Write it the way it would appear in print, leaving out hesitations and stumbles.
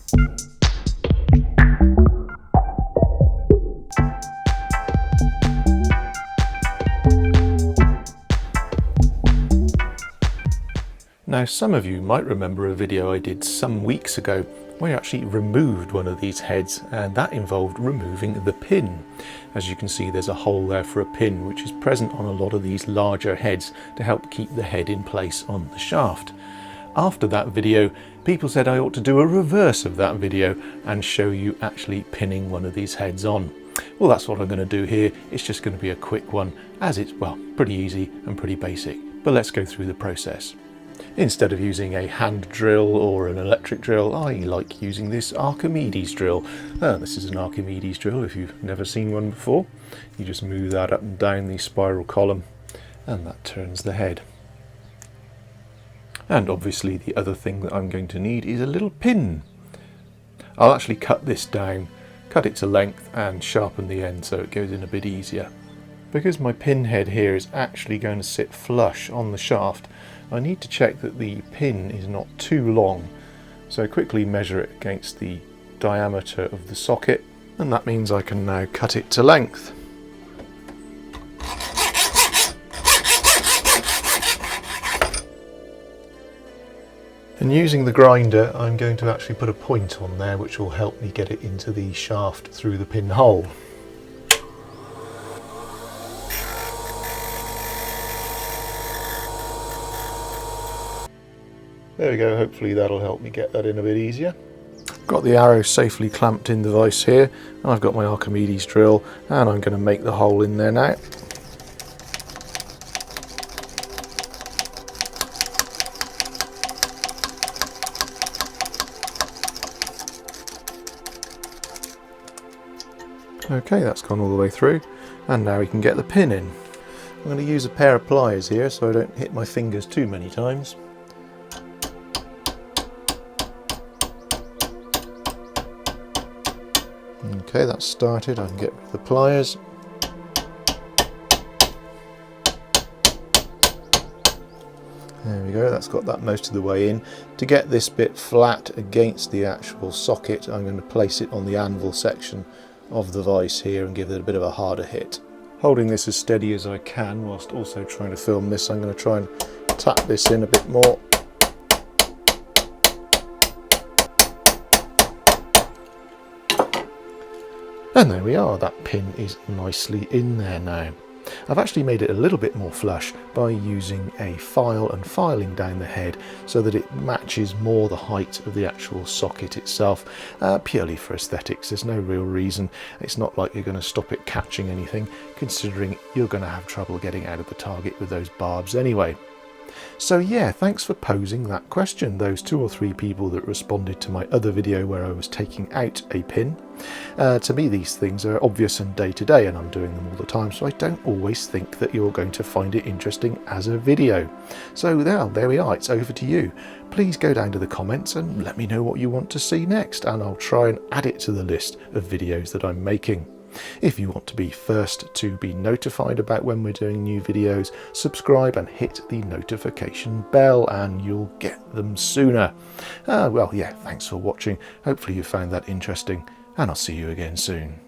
Now, some of you might remember a video I did some weeks ago where I actually removed one of these heads, and that involved removing the pin. As you can see, there's a hole there for a pin which is present on a lot of these larger heads to help keep the head in place on the shaft. After that video, people said I ought to do a reverse of that video and show you actually pinning one of these heads on. Well, that's what I'm going to do here. It's just going to be a quick one, as it's, well, pretty easy and pretty basic. But let's go through the process. Instead of using a hand drill or an electric drill, I like using this Archimedes drill. This is an Archimedes drill if you've never seen one before. You just move that up and down the spiral column and that turns the head. And obviously the other thing that I'm going to need is a little pin. I'll actually cut this down, cut it to length and sharpen the end so it goes in a bit easier. Because my pin head here is actually going to sit flush on the shaft, I need to check that the pin is not too long, so I quickly measure it against the diameter of the socket, and that means I can now cut it to length. And using the grinder, I'm going to actually put a point on there which will help me get it into the shaft through the pin hole. There we go, hopefully that'll help me get that in a bit easier. Got the arrow safely clamped in the vise here, and I've got my Archimedes drill, and I'm going to make the hole in there now. Okay, that's gone all the way through, and now we can get the pin in. I'm going to use a pair of pliers here so I don't hit my fingers too many times. Okay, that's started. I can get rid of the pliers. There we go, that's got that most of the way in. To get this bit flat against the actual socket, I'm going to place it on the anvil section of the vise here and give it a bit of a harder hit. Holding this as steady as I can whilst also trying to film this, I'm going to try and tap this in a bit more. And there we are, that pin is nicely in there now. I've actually made it a little bit more flush by using a file and filing down the head so that it matches more the height of the actual socket itself, purely for aesthetics. There's no real reason. It's not like you're going to stop it catching anything, considering you're going to have trouble getting out of the target with those barbs anyway. So yeah, thanks for posing that question, those 2 or 3 people that responded to my other video where I was taking out a pin. To me these things are obvious and day to day, and I'm doing them all the time, so I don't always think that you're going to find it interesting as a video. So there we are, it's over to you. Please go down to the comments and let me know what you want to see next, and I'll try and add it to the list of videos that I'm making. If you want to be first to be notified about when we're doing new videos, subscribe and hit the notification bell and you'll get them sooner. Well, yeah, thanks for watching. Hopefully you found that interesting, and I'll see you again soon.